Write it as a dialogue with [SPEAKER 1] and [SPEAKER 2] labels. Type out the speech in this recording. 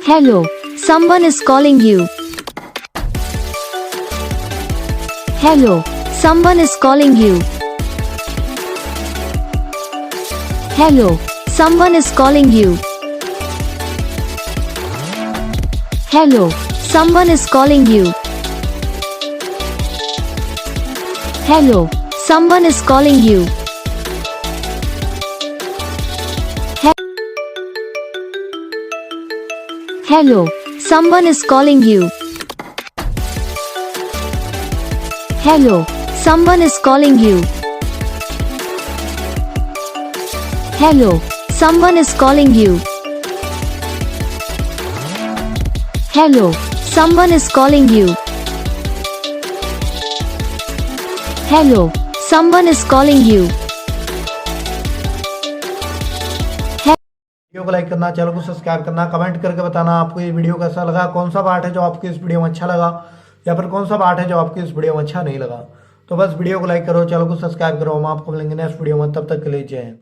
[SPEAKER 1] Hello, someone is calling you. Hello, someone is calling you. Hello, someone is calling you. Hello, someone is calling you. Hello, someone is calling you. Hello, someone is calling you. Hello, someone is calling you. Hello, someone is calling you. Hello, someone is calling you. Hello, someone is calling you.
[SPEAKER 2] Video को like करना, channel को subscribe करना, comment करके बताना आपको ये video कैसा लगा, कौन सा पार्ट है जो आपको इस वीडियो में अच्छा लगा या फिर कौन सा पार्ट है जो आपको इस वीडियो में अच्छा नहीं लगा। तो बस वीडियो को लाइक करो, चैनल को सब्सक्राइब करो। हम आपको मिलेंगे नेक्स्ट वीडियो में, तब तक के लिए जय हिंद।